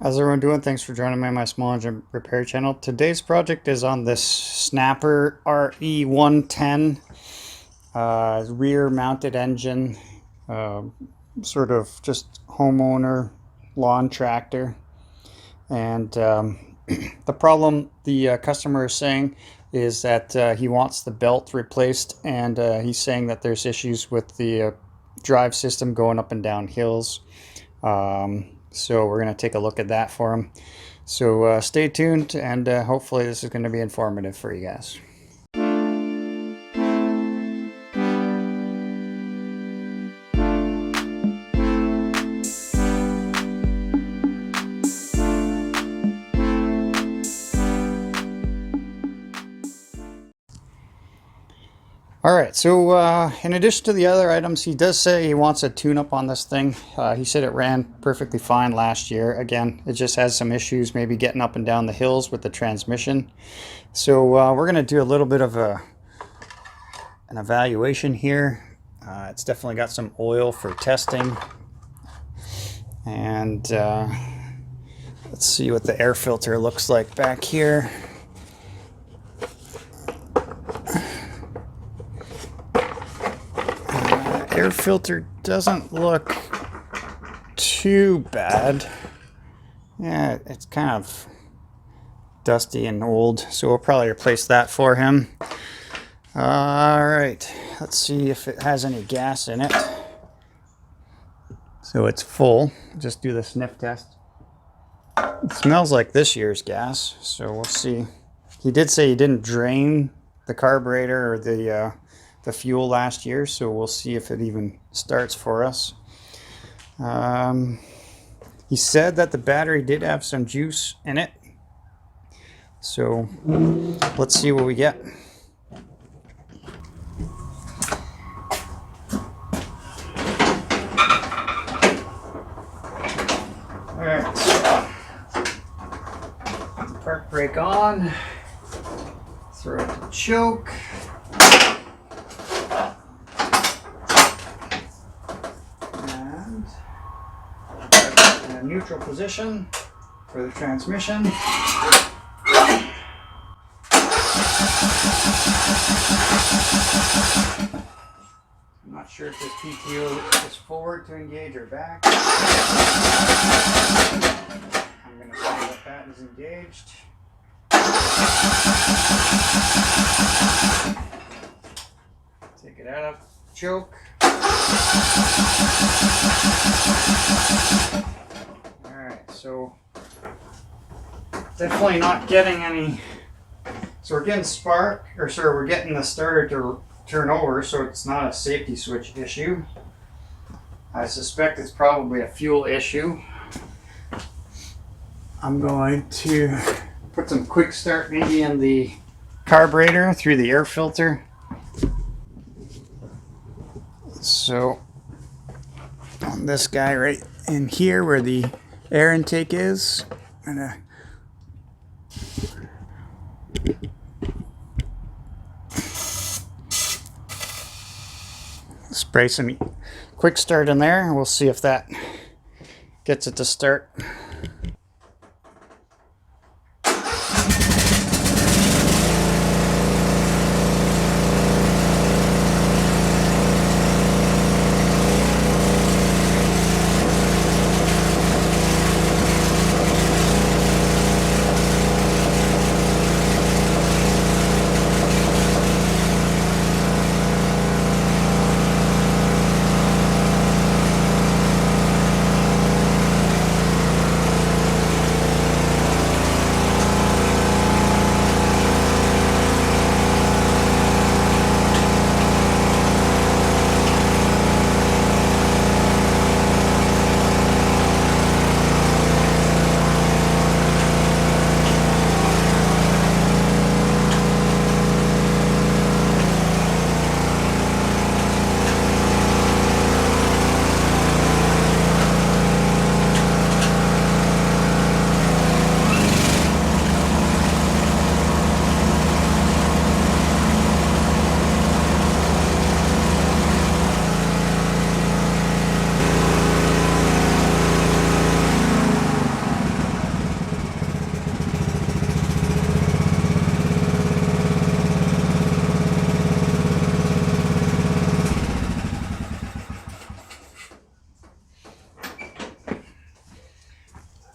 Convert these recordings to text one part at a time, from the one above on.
How's everyone doing? Thanks for joining me on my small engine repair channel. Today's project is on this Snapper RE110 rear mounted engine, uh, sort of just homeowner lawn tractor. And the problem the customer is saying is that he wants the belt replaced, and he's saying that there's issues with the drive system going up and down hills. So we're going to take a look at that for him. So stay tuned, and hopefully this is going to be informative for you guys. All right, so in addition to the other items, he does say he wants a tune-up on this thing. He said it ran perfectly fine last year. Again, it just has some issues, maybe getting up and down the hills with the transmission. So we're going to do a little bit of an evaluation here. It's definitely got some oil for testing. And let's see what the air filter looks like back here. Air filter doesn't look too bad. Yeah, it's kind of dusty and old, so we'll probably replace that for him. All right, let's see if it has any gas in it. So it's full. Just do the sniff test. It smells like this year's gas, so we'll see. He did say he didn't drain the carburetor or the fuel last year, so we'll see if it even starts for us. He said that the battery did have some juice in it, so let's see what we get. Alright, so park brake on, throw out the choke. Neutral position for the transmission. I'm not sure if this PTO is forward to engage or back. I'm going to say that that is engaged. Take it out of choke. So definitely not getting any. So we're getting spark, or sorry, we're getting the starter to turn over, so it's not a safety switch issue. I suspect it's probably a fuel issue. I'm going to put some quick start maybe in the carburetor through the air filter. So on this guy right in here where the air intake is, I'm gonna spray some quick start in there, and we'll see if that gets it to start.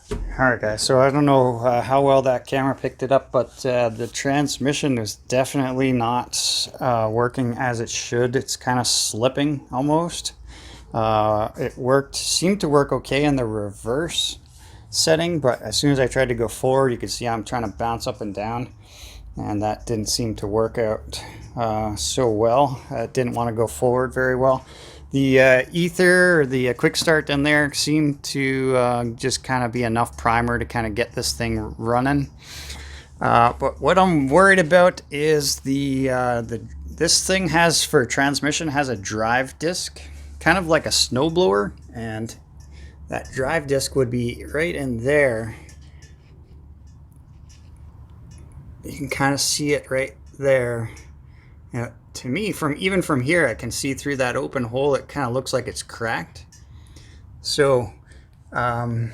Alright guys, so I don't know how well that camera picked it up, but the transmission is definitely not working as it should. It's kind of slipping almost. Seemed to work okay in the reverse setting, but as soon as I tried to go forward, you can see I'm trying to bounce up and down, and that didn't seem to work out so well. It didn't want to go forward very well. The ether or the quick start in there seemed to just kind of be enough primer to kind of get this thing running. But what I'm worried about is this thing has, for transmission, has a drive disc, kind of like a snowblower, and that drive disc would be right in there. You can kind of see it right there. Now, to me, even from here, I can see through that open hole, it kind of looks like it's cracked. So what I'm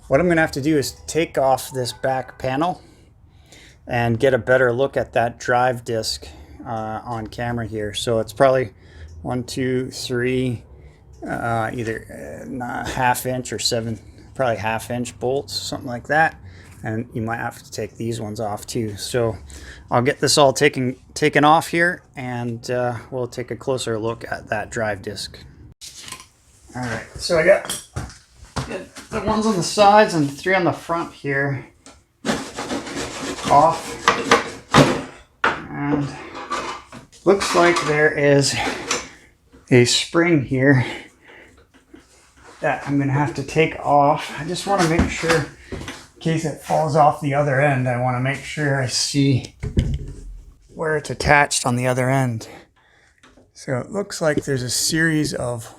going to have to do is take off this back panel and get a better look at that drive disc on camera here. So it's probably 1, 2, 3, either half inch or 7, probably half-inch bolts, something like that. And you might have to take these ones off too. So I'll get this all taken off here, and we'll take a closer look at that drive disc. All right, so I got the ones on the sides and 3 on the front here off, and looks like there is a spring here that I'm gonna have to take off. I just want to make sure, in case it falls off the other end, I want to make sure I see where it's attached on the other end. So it looks like there's a series of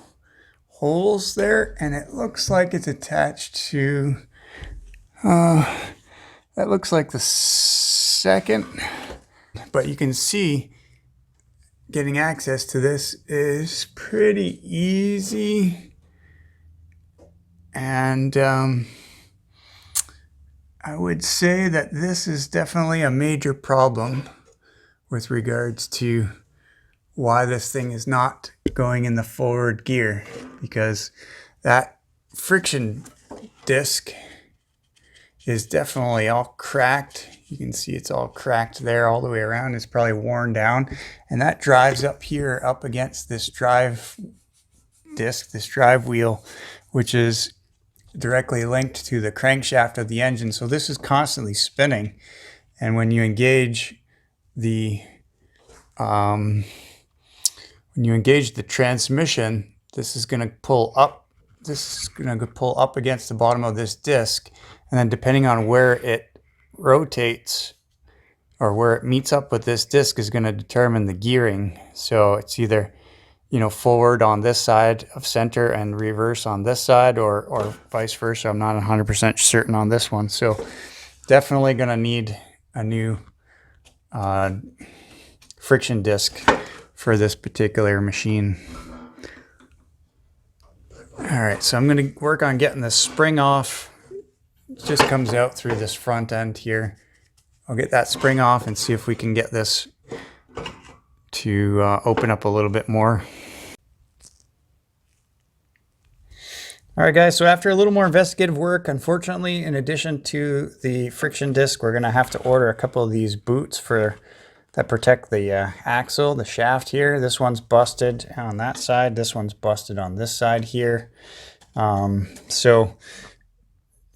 holes there, and it looks like it's attached to, that looks like the second, but you can see getting access to this is pretty easy. And I would say that this is definitely a major problem with regards to why this thing is not going in the forward gear, because that friction disc is definitely all cracked. You can see it's all cracked there all the way around. It's probably worn down, and that drives up here up against this drive disc, this drive wheel, which is directly linked to the crankshaft of the engine. So this is constantly spinning, and when you engage the transmission, this is going to pull up. This is going to pull up against the bottom of this disc, and then depending on where it rotates or where it meets up with this disc is going to determine the gearing. So it's either, forward on this side of center and reverse on this side, or vice versa. I'm not 100% certain on this one. So definitely going to need a new friction disc for this particular machine. All right, so I'm going to work on getting the spring off. It just comes out through this front end here. I'll get that spring off and see if we can get this to open up a little bit more. All right, guys, so after a little more investigative work, unfortunately, in addition to the friction disc, we're going to have to order a couple of these boots that protect the axle, the shaft here. This one's busted on that side. This one's busted on this side here. So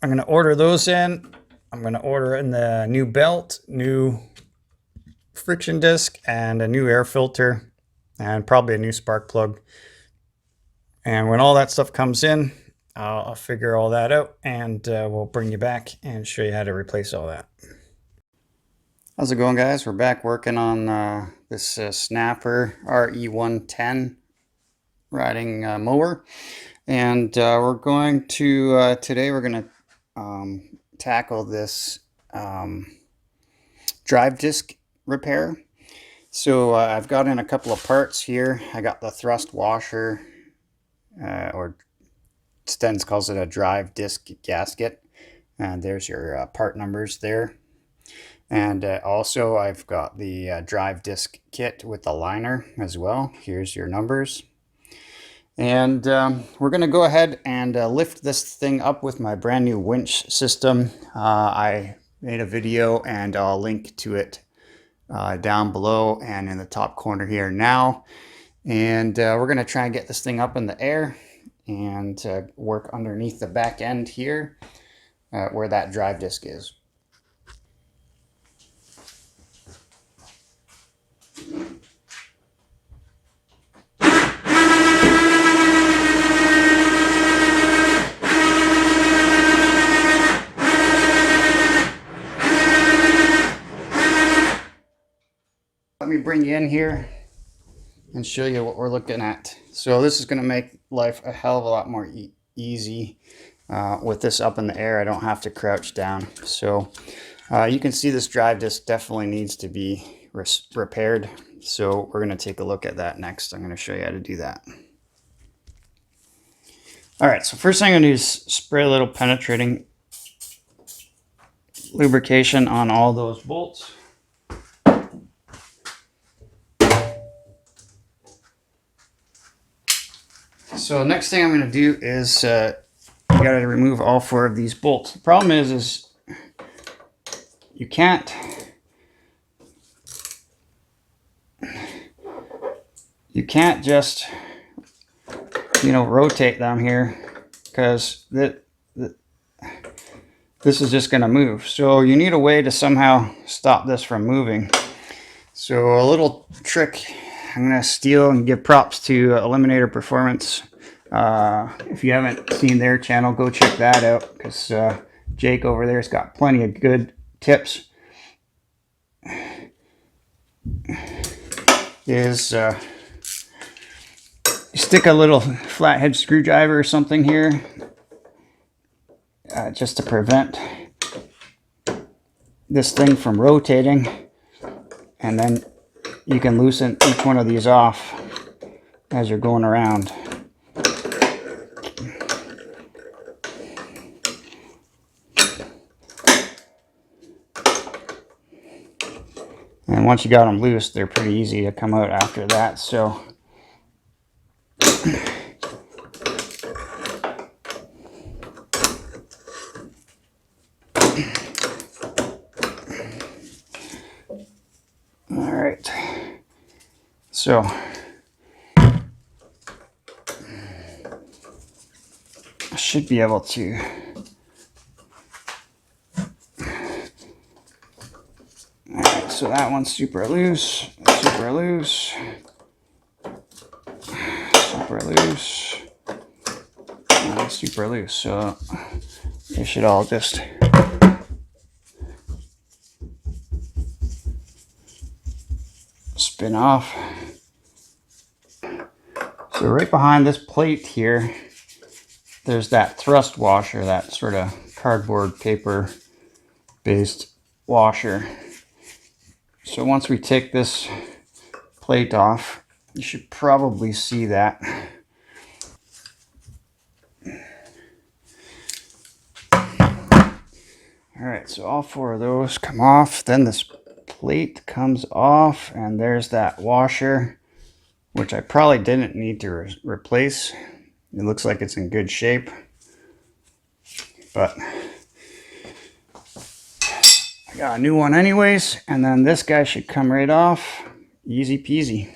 I'm going to order those in. I'm going to order in the new belt, new friction disc, and a new air filter, and probably a new spark plug. And when all that stuff comes in, I'll figure all that out, and we'll bring you back and show you how to replace all that. How's it going, guys? We're back working on this Snapper RE110 riding mower, and we're going to today we're going to tackle this drive disc repair. So I've got in a couple of parts here. I got the thrust washer, or Stens calls it a drive disc gasket, and there's your part numbers there. And also I've got the drive disc kit with the liner as well. Here's your numbers. And we're going to go ahead and lift this thing up with my brand new winch system. I made a video and I'll link to it down below and in the top corner here now. And we're going to try and get this thing up in the air and work underneath the back end here where that drive disc is. Let me bring you in here and show you what we're looking at. So this is going to make life a hell of a lot more easy with this up in the air. I don't have to crouch down. So you can see this drive disc definitely needs to be repaired. So we're going to take a look at that next. I'm going to show you how to do that. All right, so first thing I'm going to do is spray a little penetrating lubrication on all those bolts. So next thing I'm going to do is you got to remove all 4 of these bolts. The problem is you can't just rotate them here, because this is just going to move. So you need a way to somehow stop this from moving. So a little trick I'm going to steal and give props to Eliminator Performance. If you haven't seen their channel, go check that out, because Jake over there's got plenty of good tips. Is you stick a little flathead screwdriver or something here just to prevent this thing from rotating, and then you can loosen each one of these off as you're going around. And once you got them loose, they're pretty easy to come out after that. So all right, so I should be able to so that one's super loose, super loose, super loose, and super loose. So they should all just spin off. So right behind this plate here, there's that thrust washer, that sort of cardboard paper based washer. So once we take this plate off, you should probably see that. All right, so all 4 of those come off. Then this plate comes off, and there's that washer, which I probably didn't need to replace. It looks like it's in good shape, but I got a new one anyways. And then this guy should come right off. Easy peasy.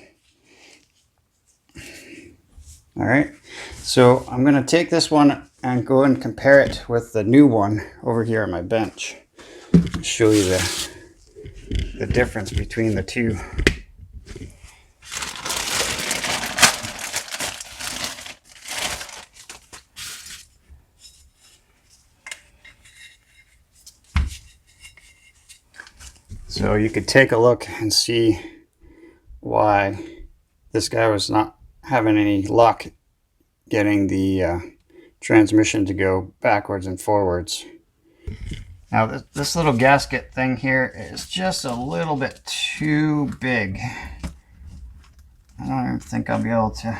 All right, so I'm going to take this one and go and compare it with the new one over here on my bench. I'll show you the difference between the two. So you could take a look and see why this guy was not having any luck getting the transmission to go backwards and forwards. Now this little gasket thing here is just a little bit too big. I don't even think I'll be able to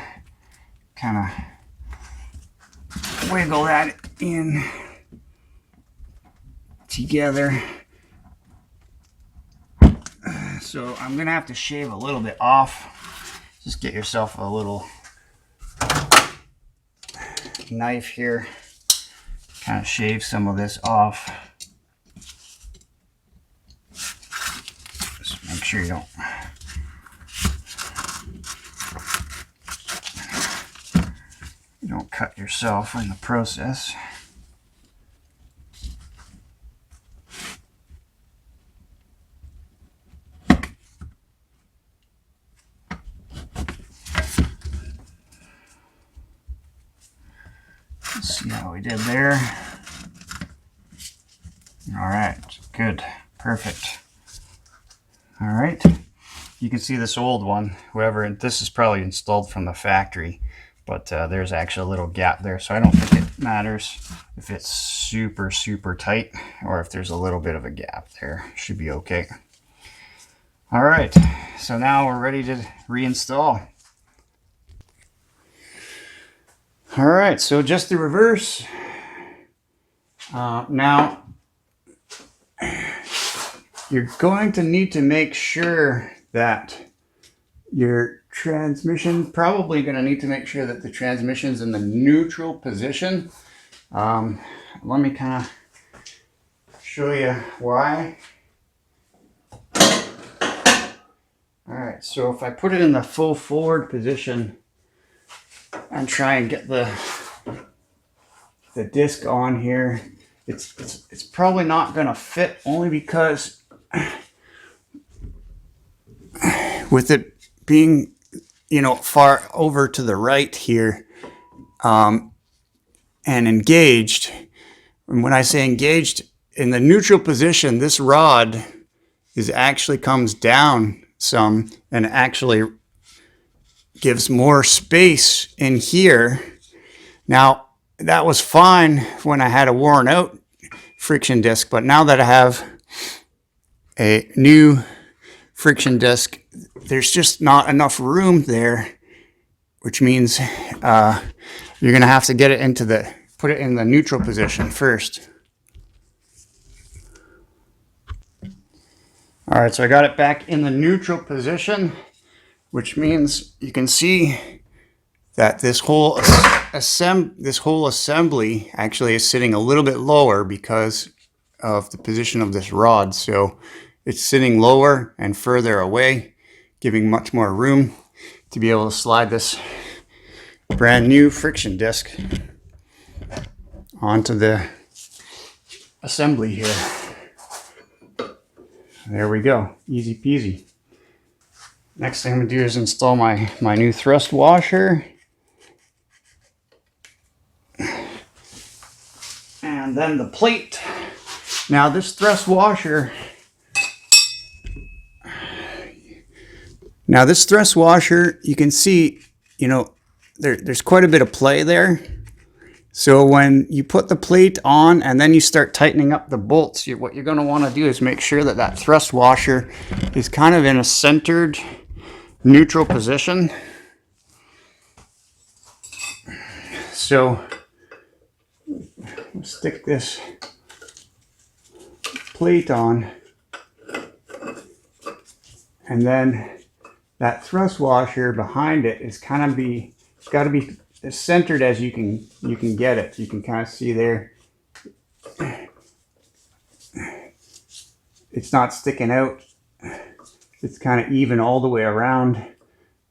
kind of wiggle that in together. So I'm gonna have to shave a little bit off. Just get yourself a little knife here, kind of shave some of this off. Just make sure you don't cut yourself in the process. Let's see how we did there. All right, good, perfect. All right, you can see this old one, this is probably installed from the factory, but there's actually a little gap there, so I don't think it matters if it's super, super tight or if there's a little bit of a gap there. Should be okay. All right, so now we're ready to reinstall. All right, so just the reverse. Now, you're going to need to make sure that your transmission, probably going to need to make sure that the transmission's in the neutral position. Let me kind of show you why. All right, so if I put it in the full forward position and try and get the disc on here, it's probably not going to fit, only because with it being, you know, far over to the right here, and engaged. And when I say engaged, in the neutral position, this rod actually comes down some and actually gives more space in here. Now, that was fine when I had a worn out friction disc, but now that I have a new friction disc, there's just not enough room there, which means you're going to have to get it put it in the neutral position first. All right, so I got it back in the neutral position, which means you can see that this whole assembly actually is sitting a little bit lower because of the position of this rod. So it's sitting lower and further away, giving much more room to be able to slide this brand new friction disc onto the assembly here. There we go, easy peasy. Next thing I'm gonna do is install my new thrust washer. And then the plate. Now this thrust washer, you can see, you know, there's quite a bit of play there. So when you put the plate on and then you start tightening up the bolts, what you're going to want to do is make sure that that thrust washer is kind of in a centered, neutral position. So stick this plate on, and then that thrust washer behind it is kind of got to be as centered as you can get it. You can kind of see there, it's not sticking out. It's kind of even all the way around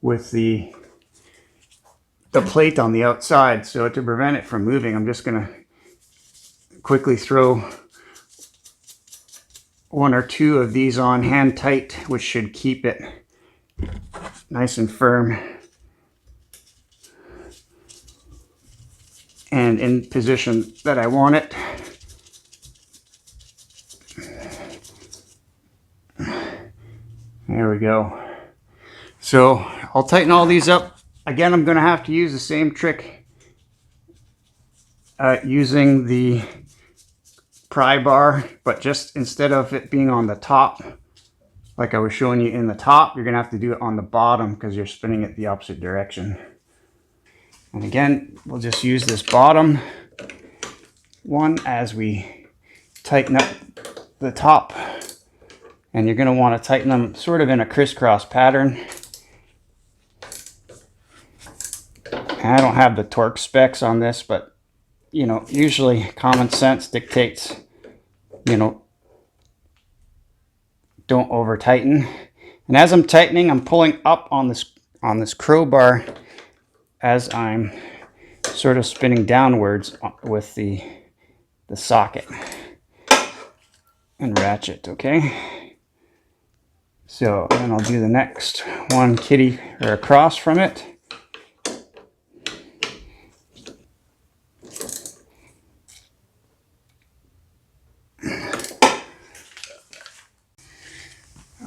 with the plate on the outside. So to prevent it from moving, I'm just going to quickly throw one or two of these on hand tight, which should keep it nice and firm and in position that I want it. There we go. So I'll tighten all these up. Again, I'm going to have to use the same trick using the pry bar, but just instead of it being on the top, like I was showing you in the top, you're going to have to do it on the bottom because you're spinning it the opposite direction. And again, we'll just use this bottom one as we tighten up the top. And you're going to want to tighten them sort of in a crisscross pattern. I don't have the torque specs on this, but you know, usually common sense dictates, you know, don't over tighten. And as I'm tightening, I'm pulling up on this crowbar as I'm sort of spinning downwards with the socket and ratchet. Okay, so then I'll do the next one kitty or across from it.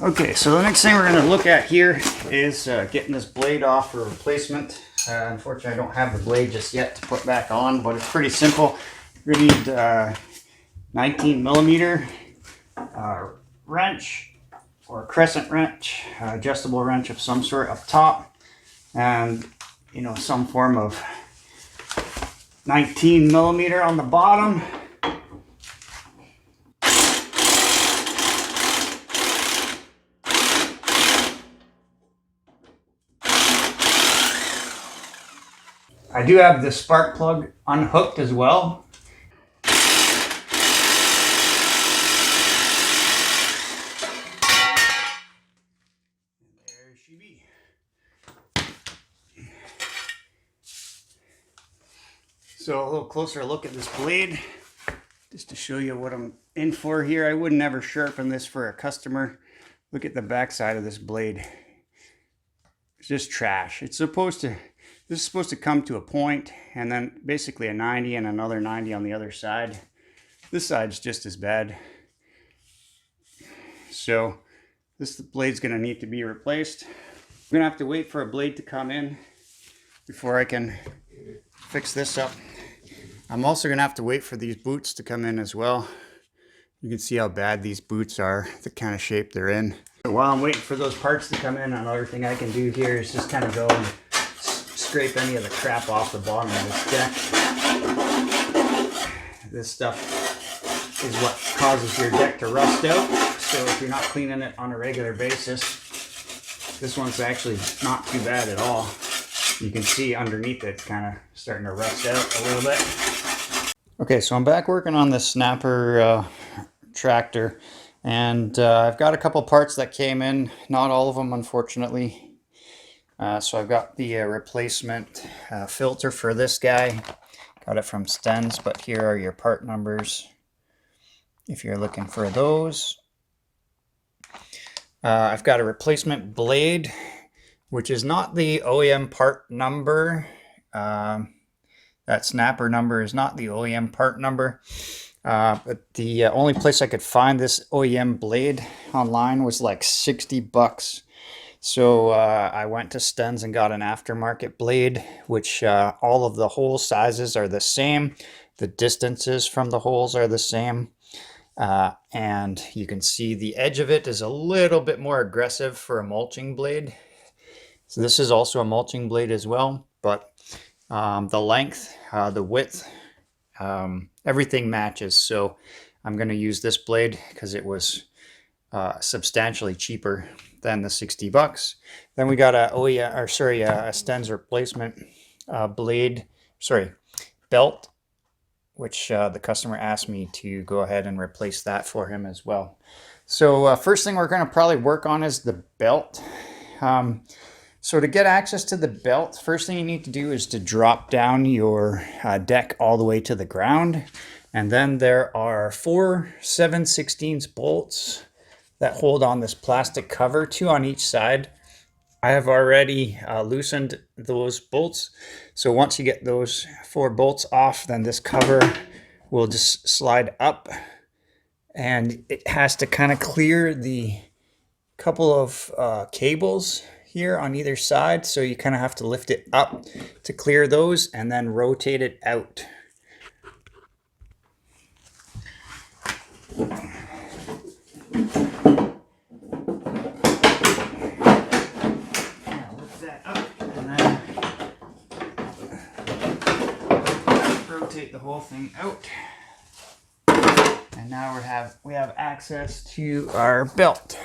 Okay, so the next thing we're going to look at here is getting this blade off for replacement. Unfortunately, I don't have the blade just yet to put back on, but it's pretty simple. You're going to need 19 millimeter wrench or crescent wrench, adjustable wrench of some sort up top, and you know, some form of 19 millimeter on the bottom. I do have the spark plug unhooked as well. There she be. So a little closer look at this blade, just to show you what I'm in for here. I would never sharpen this for a customer. Look at the back side of this blade. It's just trash. This is supposed to come to a point, and then basically a 90 and another 90 on the other side. This side's just as bad. So this blade's gonna need to be replaced. I'm gonna have to wait for a blade to come in before I can fix this up. I'm also gonna have to wait for these boots to come in as well. You can see how bad these boots are, the kind of shape they're in. So while I'm waiting for those parts to come in, another thing I can do here is just kind of go and scrape any of the crap off the bottom of this deck. This stuff is what causes your deck to rust out. So if you're not cleaning it on a regular basis, this one's actually not too bad at all. You can see underneath it kind of starting to rust out a little bit. Okay, so I'm back working on this snapper tractor, and I've got a couple parts that came in, not all of them unfortunately. So I've got the replacement filter for this guy. Got it from Sten's, but here are your part numbers if you're looking for those. I've got a replacement blade, which is not the OEM part number. That snapper number is not the OEM part number. But the only place I could find this OEM blade online was like 60 bucks. So I went to Sten's and got an aftermarket blade, which all of the hole sizes are the same. The distances from the holes are the same. And you can see the edge of it is a little bit more aggressive for a mulching blade. So this is also a mulching blade as well, but the length, the width, everything matches. So I'm going to use this blade because it was substantially cheaper than the 60 bucks. Then we got a Sten's replacement belt, which the customer asked me to go ahead and replace that for him as well. So first thing we're going to probably work on is the belt. So to get access to the belt, first thing you need to do is to drop down your deck all the way to the ground. And then there are 4 7/16 bolts that hold on this plastic cover, 2 on each side. I have already loosened those bolts. So once you get those 4 bolts off, then this cover will just slide up, and it has to kind of clear the couple of cables here on either side. So you kind of have to lift it up to clear those and then rotate it out. Rotate the whole thing out, and now we have access to our belt.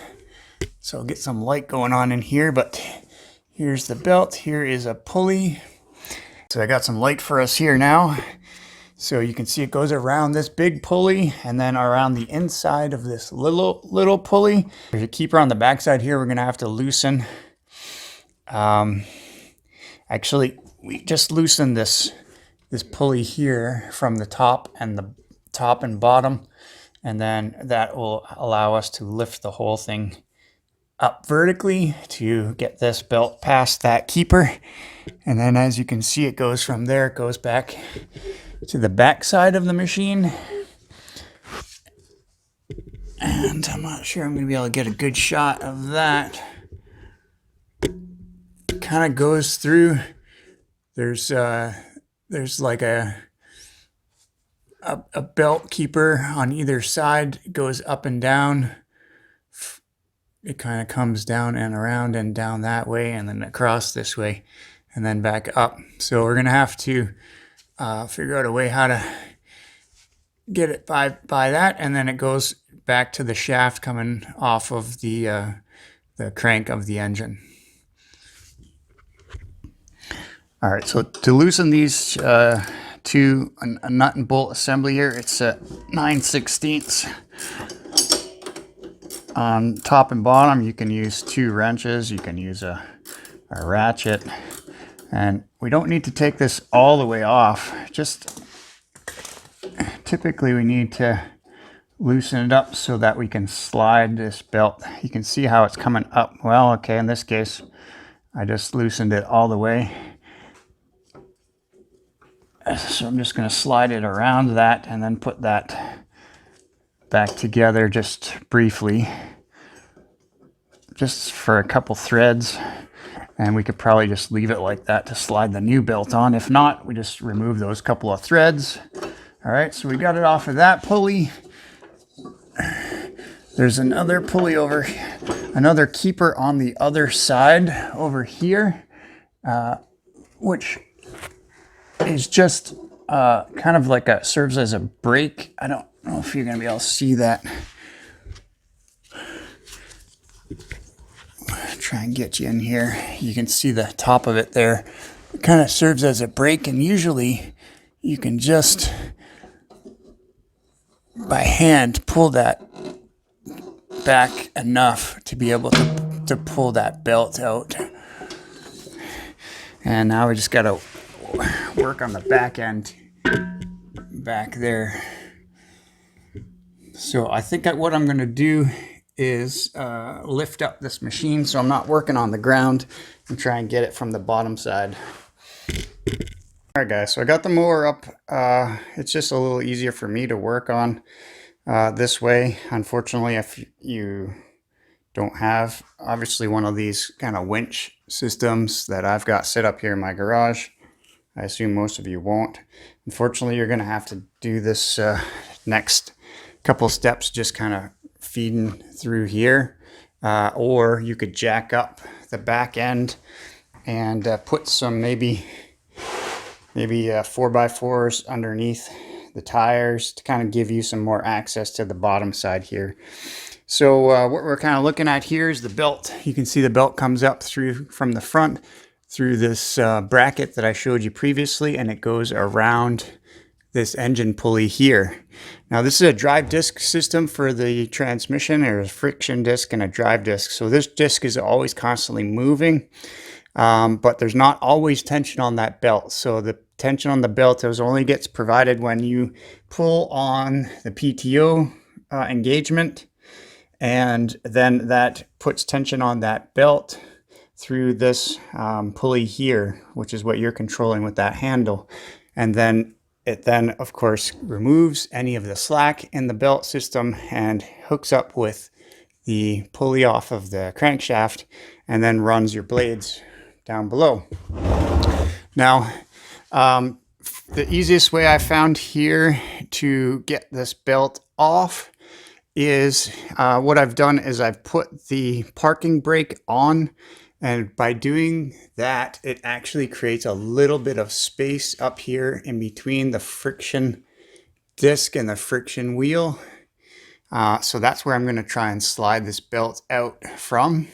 So I'll get some light going on in here, but here's the belt. Here is a pulley, So I got some light for us here now. So you can see it goes around this big pulley and then around the inside of this little pulley. There's a keeper on the backside here we're gonna have to loosen. Actually, we just loosened this pulley here from the top and bottom, and then that will allow us to lift the whole thing up vertically to get this belt past that keeper. And then as you can see, it goes from there, it goes back to the back side of the machine. And I'm not sure I'm going to be able to get a good shot of that. It kind of goes through. There's like a belt keeper on either side. It goes up and down. It kind of comes down and around and down that way, and then across this way, and then back up. So we're gonna have to figure out a way how to get it by that, and then it goes back to the shaft coming off of the crank of the engine. All right, so to loosen these to a nut and bolt assembly here, it's at 9/16. On top and bottom, you can use 2 wrenches, you can use a ratchet, and we don't need to take this all the way off. Just typically we need to loosen it up so that we can slide this belt. You can see how it's coming up. Well, okay, in this case, I just loosened it all the way. So I'm just going to slide it around that and then put that back together just briefly, just for a couple threads, and we could probably just leave it like that to slide the new belt on. If not, we just remove those couple of threads. All right, so we got it off of that pulley. There's another pulley over, another keeper on the other side over here, which is just kind of like serves as a brake. I don't know if you're going to be able to see that. Try and get you in here. You can see the top of it there. It kind of serves as a brake, and usually you can just by hand pull that back enough to be able to pull that belt out. And now we just got to work on the back end back there. So I think what I'm going to do is lift up this machine so I'm not working on the ground, and try and get it from the bottom side. All right guys, so I got the mower up. It's just a little easier for me to work on this way. Unfortunately, if you don't have obviously one of these kind of winch systems that I've got set up here in my garage, I assume most of you won't. Unfortunately, you're going to have to do this next couple steps just kind of feeding through here, or you could jack up the back end and put some maybe 4x4s underneath the tires to kind of give you some more access to the bottom side here. So what we're kind of looking at here is the belt. You can see the belt comes up through from the front through this bracket that I showed you previously, and it goes around this engine pulley here. Now this is a drive disc system for the transmission. There's a friction disc and a drive disc. So this disc is always constantly moving, but there's not always tension on that belt. So the tension on the belt only gets provided when you pull on the PTO engagement, and then that puts tension on that belt through this pulley here, which is what you're controlling with that handle. And then it then, of course, removes any of the slack in the belt system and hooks up with the pulley off of the crankshaft, and then runs your blades down below. Now, the easiest way I found here to get this belt off is what I've done is I've put the parking brake on, and by doing that, it actually creates a little bit of space up here in between the friction disc and the friction wheel. So that's where I'm going to try and slide this belt out from.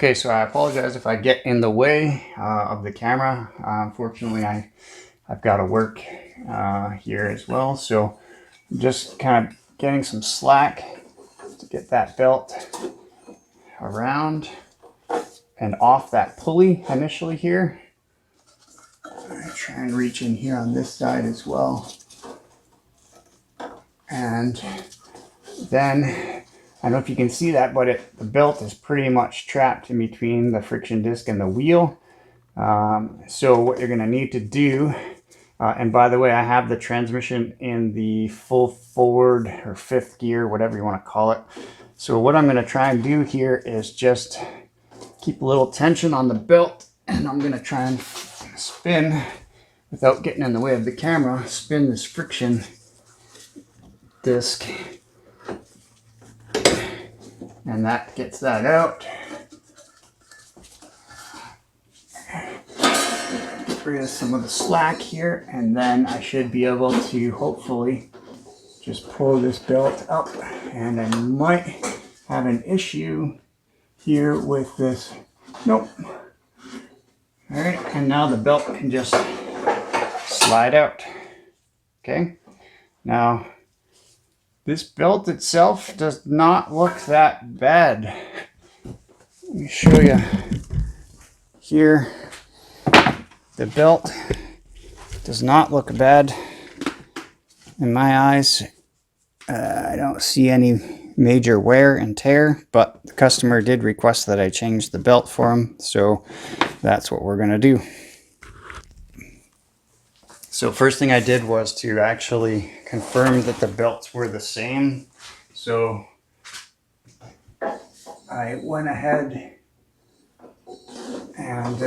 Okay, so I apologize if I get in the way of the camera. Unfortunately, I've got to work here as well, so I'm just kind of getting some slack to get that belt around and off that pulley initially here. I try and reach in here on this side as well. And then, I don't know if you can see that, but the belt is pretty much trapped in between the friction disc and the wheel. So what you're going to need to do, and by the way, I have the transmission in the full forward or fifth gear, whatever you want to call it. So what I'm going to try and do here is just keep a little tension on the belt, and I'm going to try and spin, without getting in the way of the camera, spin this friction disc, and that gets that out. Get rid of some of the slack here, and then I should be able to hopefully just pull this belt up. And I might have an issue here with this. Nope. All right, and now the belt can just slide out. Okay, now this belt itself does not look that bad. Let me show you here. The belt does not look bad in my eyes. I don't see any major wear and tear, but the customer did request that I change the belt for him, so that's what we're going to do. So first thing I did was to actually confirm that the belts were the same. So I went ahead and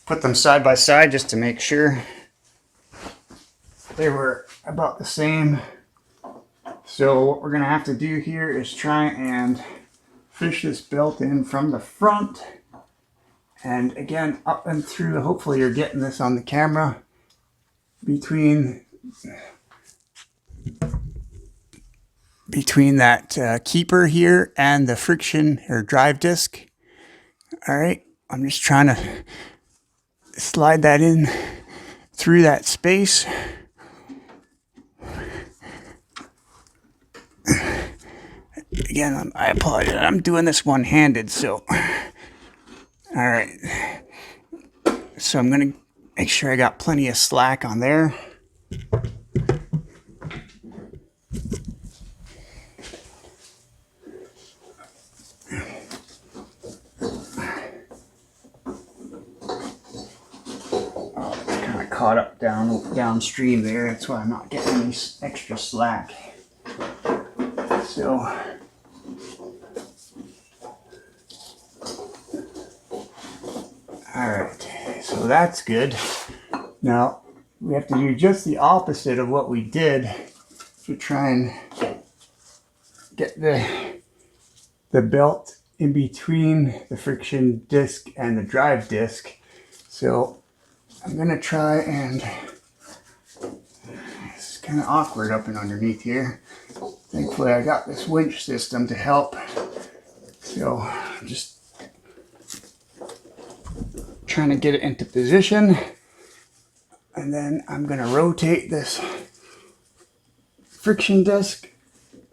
put them side by side just to make sure they were about the same. So what we're going to have to do here is try and fish this belt in from the front. And again, up and through, hopefully you're getting this on the camera, between that keeper here and the friction or drive disc. All right, I'm just trying to slide that in through that space. Again, I apologize, I'm doing this one-handed, so. All right, so I'm gonna make sure I got plenty of slack on there. Oh, it's kind of caught up downstream there. That's why I'm not getting any extra slack. So. Alright, so that's good. Now, we have to do just the opposite of what we did to try and get the belt in between the friction disc and the drive disc. So, I'm going to try and, it's kind of awkward up and underneath here. Thankfully, I got this winch system to help. So, I'm just trying to get it into position, and then I'm going to rotate this friction disc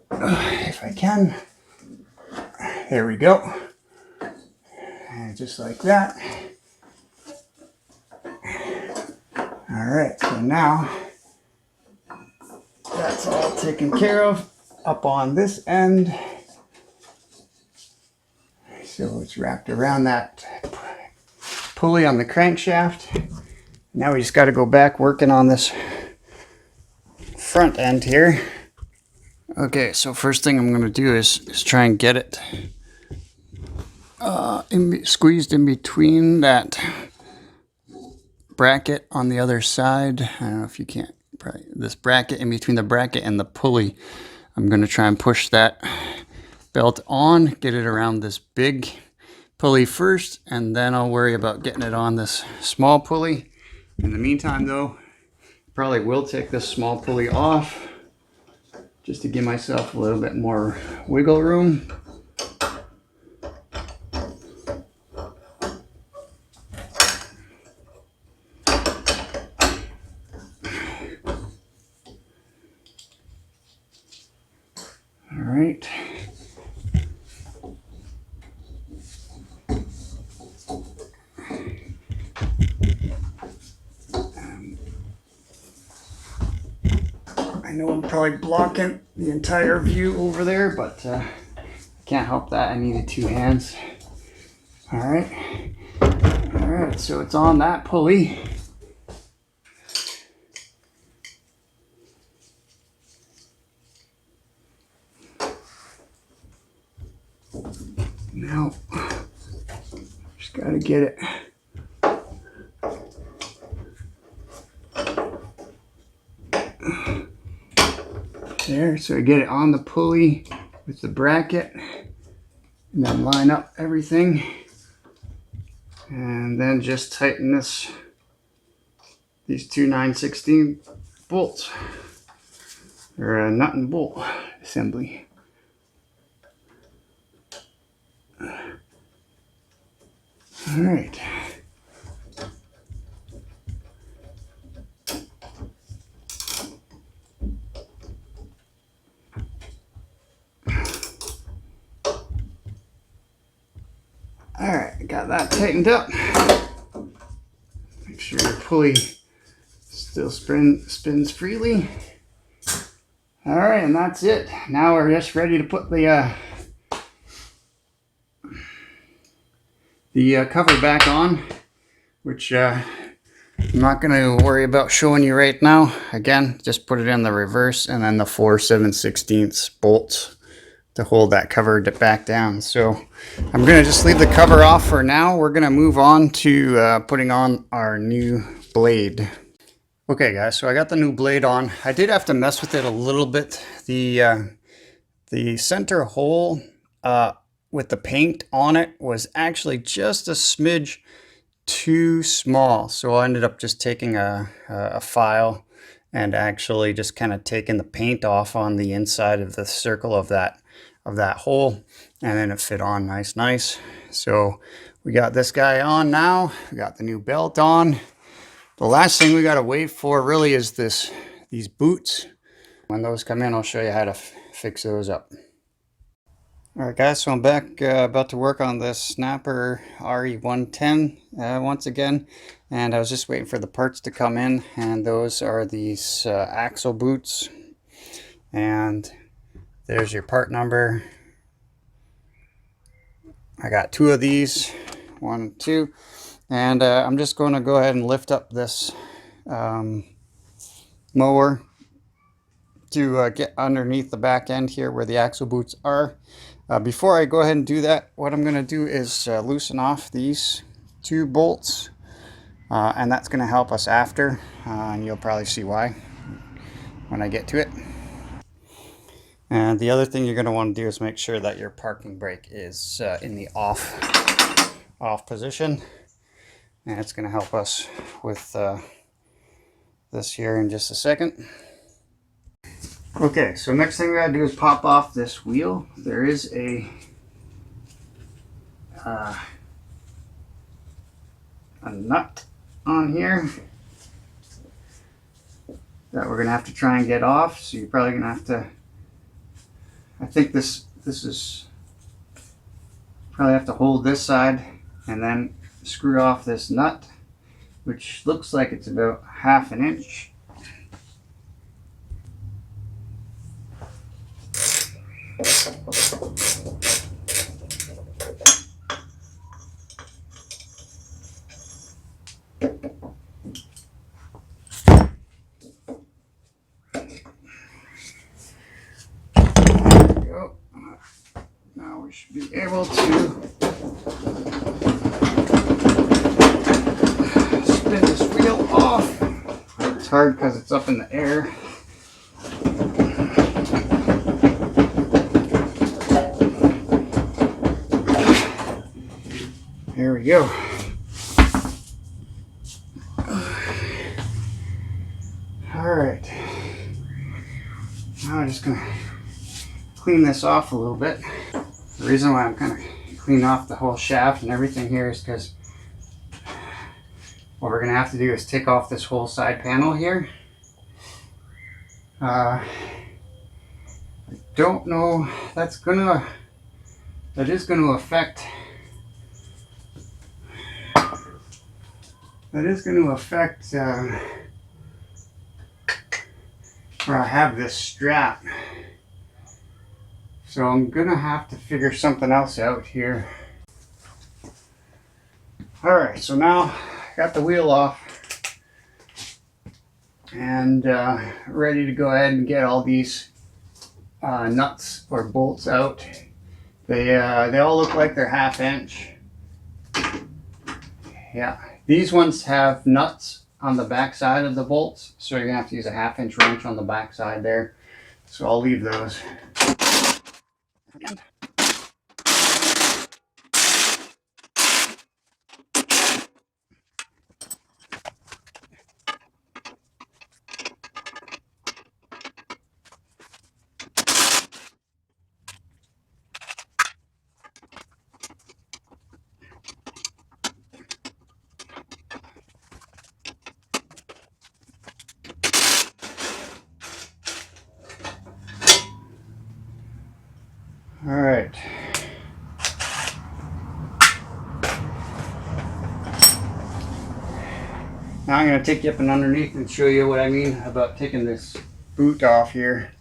if I can. There we go, and just like that. All right, so now that's all taken care of up on this end. So it's wrapped around that pulley on the crankshaft. Now we just got to go back working on this front end here. Okay, so first thing I'm going to do is try and get it squeezed in between that bracket on the other side. I don't know if you can't, probably this bracket in between the bracket and the pulley. I'm going to try and push that belt on, get it around this big pulley first, and then I'll worry about getting it on this small pulley. In the meantime though, probably will take this small pulley off just to give myself a little bit more wiggle room. right. I know I'm probably blocking the entire view over there, but I can't help that. I needed two hands. All right. All right, so it's on that pulley. Now, just gotta get it. There, so I get it on the pulley with the bracket, and then line up everything, and then just tighten these two 9/16 bolts, or a nut and bolt assembly. All right. All right, got that tightened up. Make sure your pulley still spins freely. All right, and that's it. Now we're just ready to put the cover back on, which I'm not going to worry about showing you right now. Again, just put it in the reverse, and then the 4 7/16 bolts to hold that cover back down. So I'm going to just leave the cover off for now. We're going to move on to putting on our new blade. Okay guys, so I got the new blade on. I did have to mess with it a little bit. The center hole with the paint on it was actually just a smidge too small. So I ended up just taking a file and actually just kind of taking the paint off on the inside of the circle of that hole, and then it fit on nice. So we got this guy on now. We got the new belt on. The last thing we got to wait for really is these boots. When those come in, I'll show you how to fix those up. All right guys, so I'm back about to work on this Snapper RE110 once again, and I was just waiting for the parts to come in, and those are these axle boots, and there's your part number. I got 2 of these, 1, 2, and I'm just going to go ahead and lift up this mower to get underneath the back end here where the axle boots are. Before I go ahead and do that, what I'm going to do is loosen off these 2 bolts, and that's going to help us after, and you'll probably see why when I get to it. And the other thing you're going to want to do is make sure that your parking brake is in the off position, and it's going to help us with this here in just a second. Okay, so next thing we gotta do is pop off this wheel. There is a nut on here that we're gonna have to try and get off. So you're probably gonna have to, I think this is probably have to hold this side and then screw off this nut, which looks like it's about 1/2 inch. Now we should be able to spin this wheel off. It's hard because it's up in the air. There we go. All right. Now I'm just gonna clean this off a little bit. The reason why I'm kind of cleaning off the whole shaft and everything here is because what we're going to have to do is take off this whole side panel here. don't know, that is going to affect, where I have this strap. So I'm gonna have to figure something else out here. Alright, so now I got the wheel off and ready to go ahead and get all these nuts or bolts out. They all look like they're 1/2 inch. Yeah, these ones have nuts on the back side of the bolts, so you're gonna have to use a 1/2 inch wrench on the back side there. So I'll leave those. All right. Now I'm going to take you up and underneath and show you what I mean about taking this boot off here.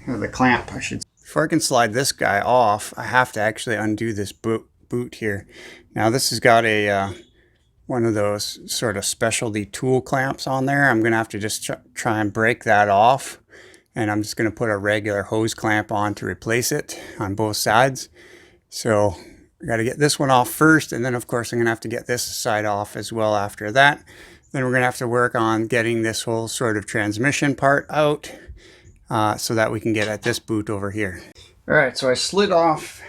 Or the clamp, I should say. Before I can slide this guy off, I have to actually undo this boot here. Now this has got a one of those sort of specialty tool clamps on there. I'm going to have to just try and break that off. And I'm just going to put a regular hose clamp on to replace it on both sides. So I got to get this one off first, and then of course I'm going to have to get this side off as well after that. Then we're going to have to work on getting this whole sort of transmission part out so that we can get at this boot over here. All right, so I slid off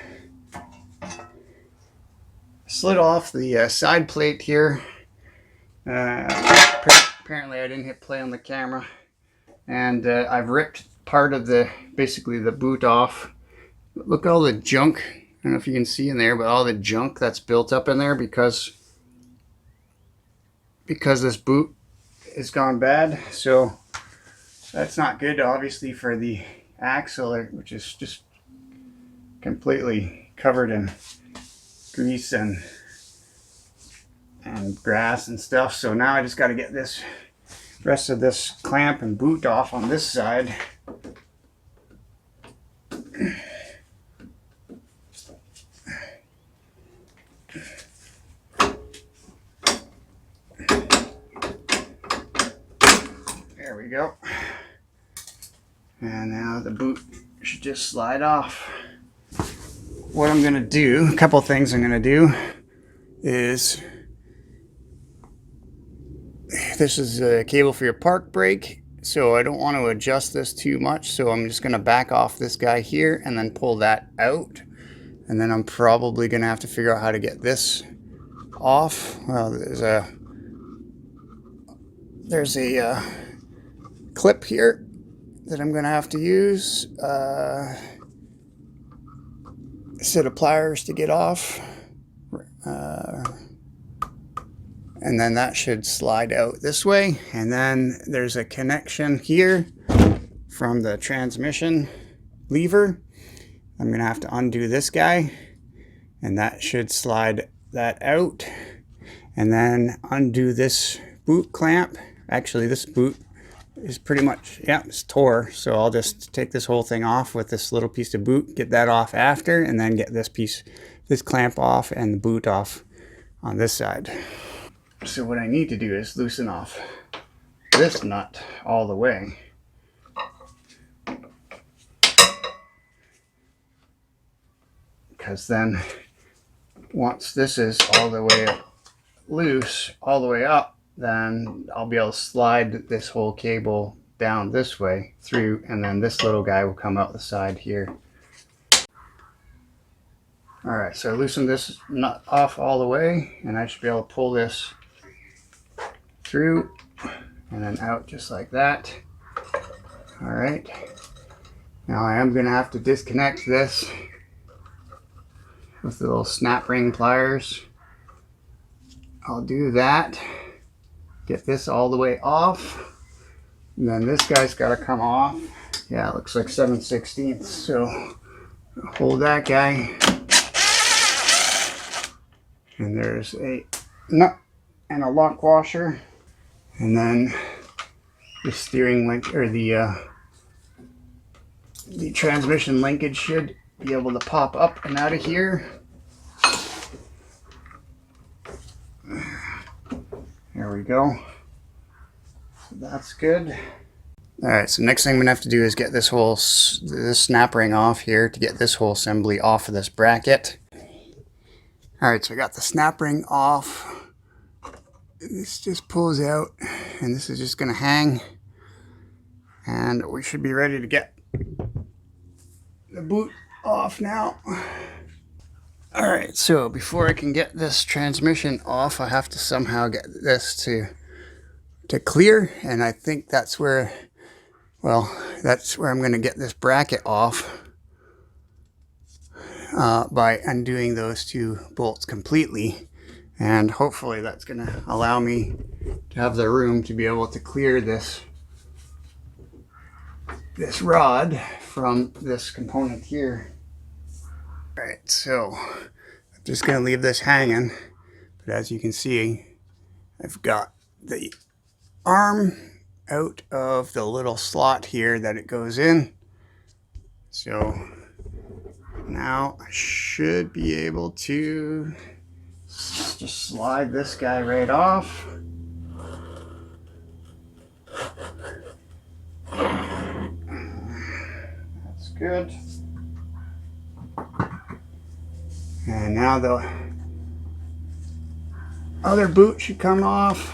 the side plate here. Apparently I didn't hit play on the camera. And I've ripped part of basically the boot off. Look at all the junk. I don't know if you can see in there, but all the junk that's built up in there because this boot has gone bad. So that's not good, obviously, for the axle, which is just completely covered in grease and grass and stuff. So now I just got to get this rest of this clamp and boot off on this side. There we go. And now the boot should just slide off. What I'm gonna do, a couple things I'm gonna do is, this is a cable for your park brake, so I don't want to adjust this too much, so I'm just going to back off this guy here and then pull that out, and then I'm probably going to have to figure out how to get this off. Well, there's a clip here that I'm going to have to use, a set of pliers to get off. And then that should slide out this way. And then there's a connection here from the transmission lever. I'm gonna have to undo this guy, and that should slide that out. And then undo this boot clamp. Actually, this boot is pretty much, yeah, it's tore. So I'll just take this whole thing off with this little piece of boot, get that off after, and then get this clamp off and the boot off on this side. So what I need to do is loosen off this nut all the way. Because then once this is all the way loose, all the way up, then I'll be able to slide this whole cable down this way through, and then this little guy will come out the side here. Alright, so I loosened this nut off all the way, and I should be able to pull this through and then out just like that. Alright, now I am going to have to disconnect this with the little snap ring pliers. I'll do that, get this all the way off, and then this guy's got to come off. Yeah, it looks like 7/16. So hold that guy. And there's a nut and a lock washer. And then the steering link, or the transmission linkage should be able to pop up and out of here. There we go. So that's good. Alright, so next thing I'm going to have to do is get this snap ring off here to get this whole assembly off of this bracket. Alright, so I got the snap ring off. This just pulls out, and this is just going to hang. And we should be ready to get the boot off now. Alright, so before I can get this transmission off, I have to somehow get this to clear, and I think that's where, well, that's where I'm going to get this bracket off by undoing those two bolts completely. And hopefully that's going to allow me to have the room to be able to clear this rod from this component here. All right, so I'm just going to leave this hanging, but as you can see, I've got the arm out of the little slot here that it goes in. So now I should be able to just slide this guy right off. That's good. And now the other boot should come off.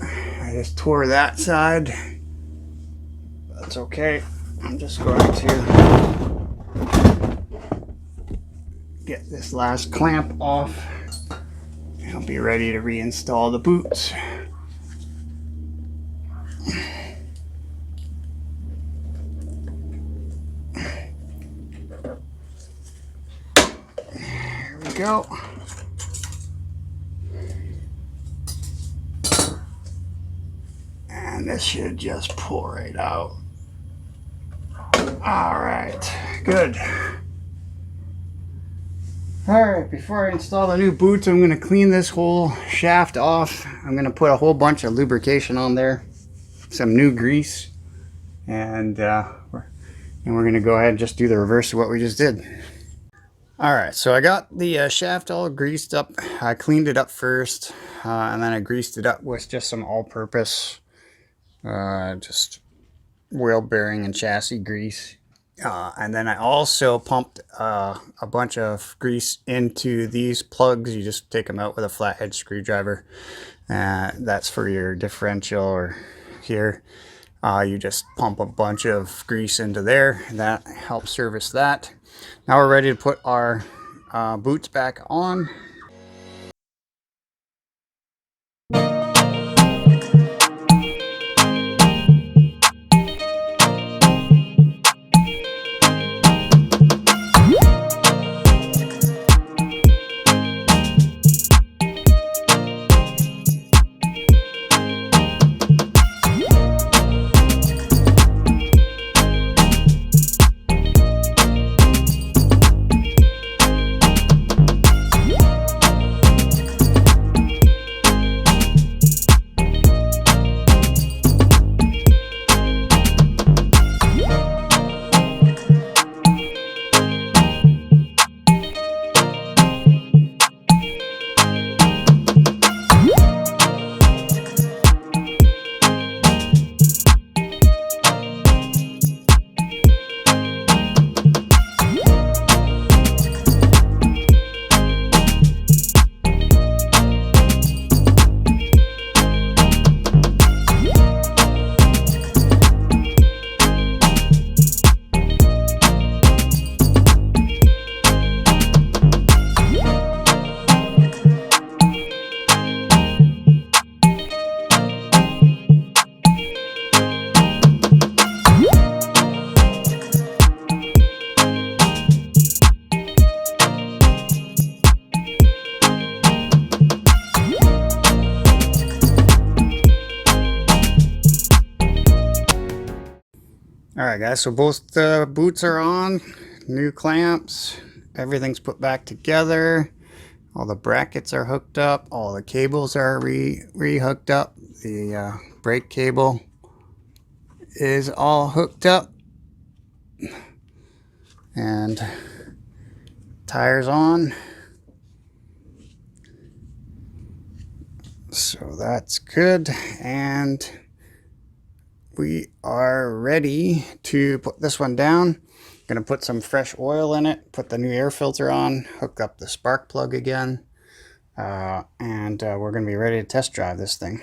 I just tore that side. That's okay. I'm just going to get this last clamp off. I'll be ready to reinstall the boots. There we go. And this should just pull right out. All right, good. All right, before I install the new boots, I'm going to clean this whole shaft off. I'm going to put a whole bunch of lubrication on there, some new grease, and we're going to go ahead and just do the reverse of what we just did. All right, so I got the shaft all greased up. I cleaned it up first, and then I greased it up with just some all-purpose, just wheel bearing and chassis grease. And then I also pumped a bunch of grease into these plugs. You just take them out with a flathead screwdriver. That's for your differential, or here. You just pump a bunch of grease into there. That helps service that. Now we're ready to put our boots back on. Alright guys, so both the boots are on, new clamps, everything's put back together, all the brackets are hooked up, all the cables are re-hooked up, the brake cable is all hooked up, and tires on. So that's good, and we are ready to put this one down. Gonna put some fresh oil in it, put the new air filter on, hook up the spark plug again, and we're gonna be ready to test drive this thing.